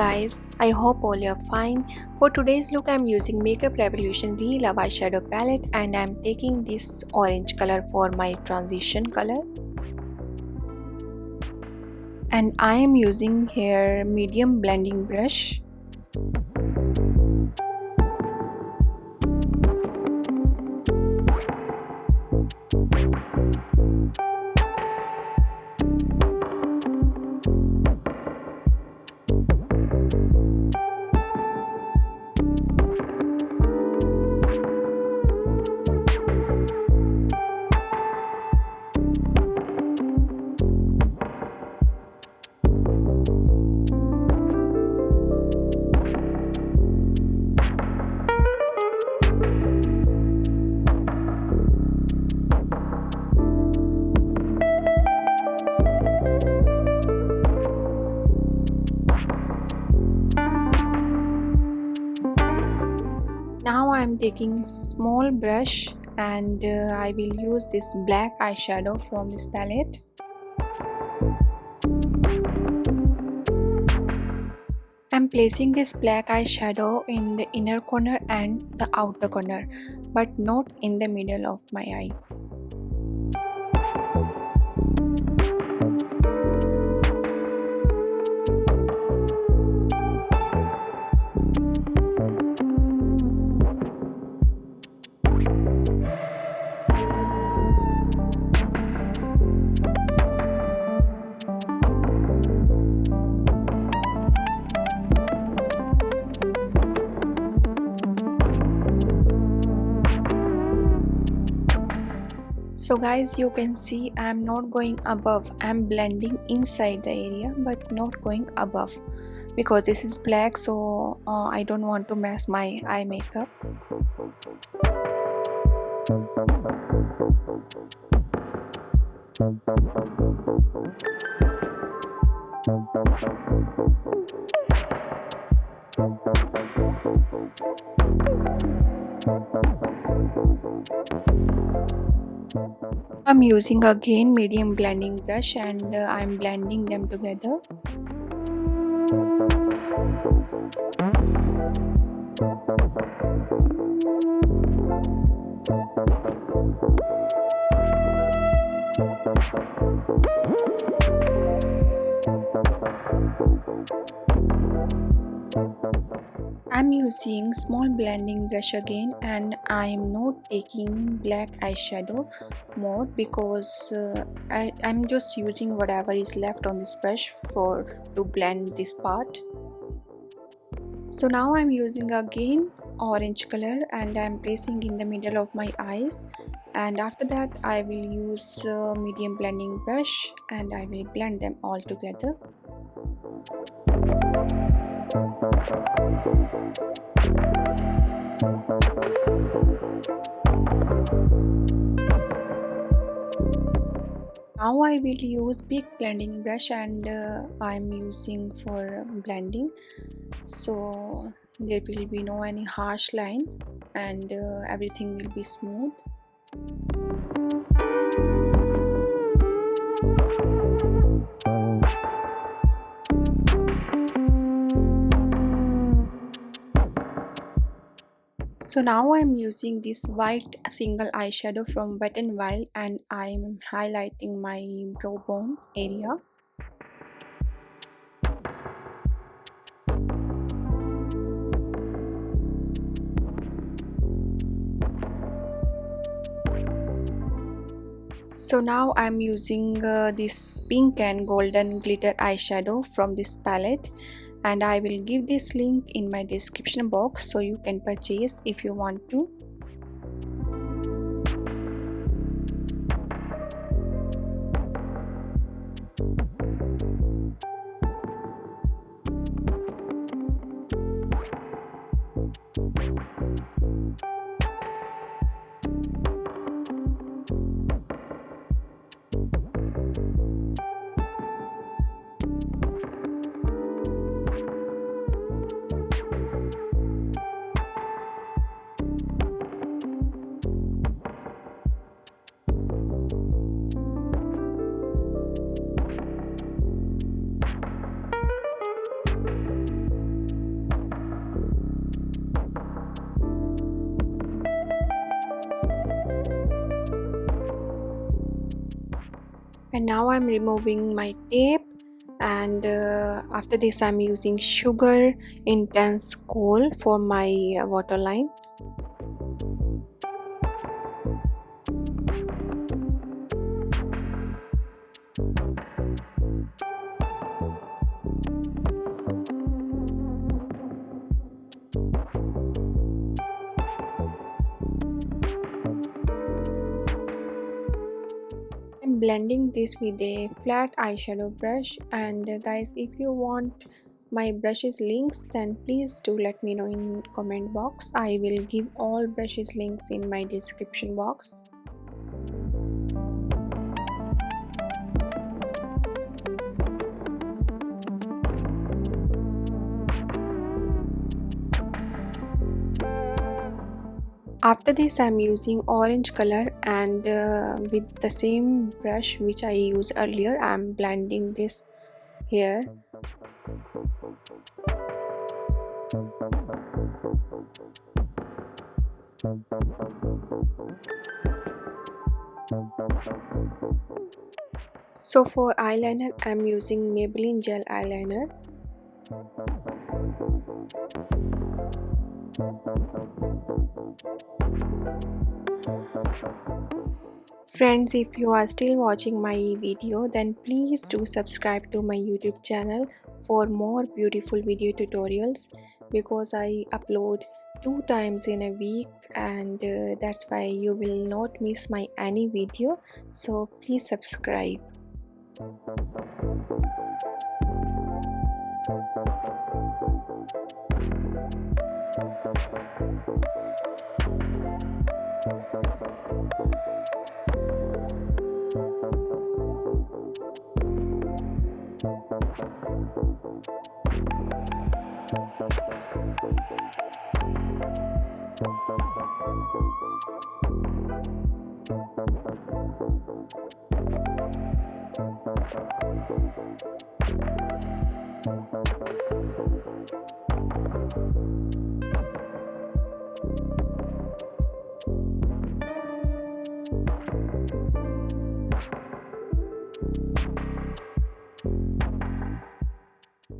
guys, I hope all you're fine. For today's look I'm using Makeup Revolution Real Love eyeshadow palette and I'm taking this orange color for my transition color. And I am using here medium blending brush. Now I am taking small brush and I will use this black eyeshadow from this palette. I am placing this black eyeshadow in the inner corner and the outer corner, but not in the middle of my eyes. So guys, you can see I am not going above. I am blending inside the area but not going above because this is black, so I don't want to mess my eye makeup. I'm using again medium blending brush and I'm blending them together. I'm using small blending brush again and I'm not taking black eyeshadow more because I'm just using whatever is left on this brush to blend this part. So now I'm using again orange color and I'm placing in the middle of my eyes, and after that I will use medium blending brush and I will blend them all together. Now I will use big blending brush and I'm using for blending, so there will be no any harsh line and everything will be smooth. So now I'm using this white single eyeshadow from Wet n Wild and I'm highlighting my brow bone area. So now I'm using this pink and golden glitter eyeshadow from this palette, and I will give this link in my description box so you can purchase if you want to. And now I'm removing my tape, and after this I'm using sugar intense Kohl for my waterline. I'm blending this with a flat eyeshadow brush, and guys, if you want my brushes links, then please do let me know in comment box. I will give all brushes links in my description box. After this I'm using orange color, and with the same brush which I used earlier, I'm blending this here. So for eyeliner I'm using Maybelline gel eyeliner. Friends, if you are still watching my video, then please do subscribe to my YouTube channel for more beautiful video tutorials, because I upload 2 times in a week, and that's why you will not miss my any video. So please subscribe.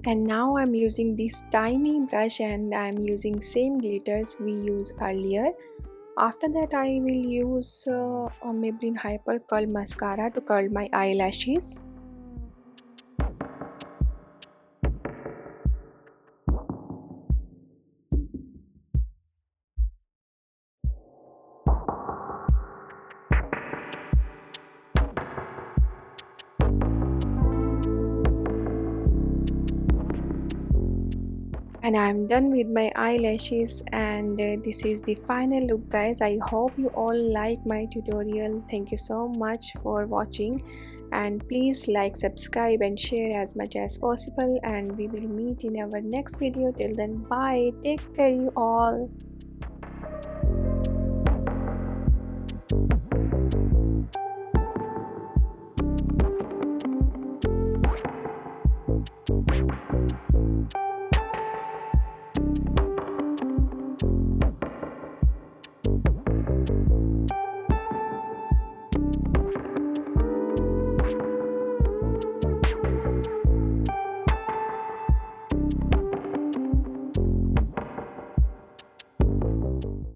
And now I'm using this tiny brush, and I'm using same glitters we used earlier. After that I will use a Maybelline Hyper Curl Mascara to curl my eyelashes. And I'm done with my eyelashes, and this is the final look, guys. I hope you all like my tutorial. Thank you so much for watching, and please like, subscribe and share as much as possible, and we will meet in our next video. Till then, bye, take care you all.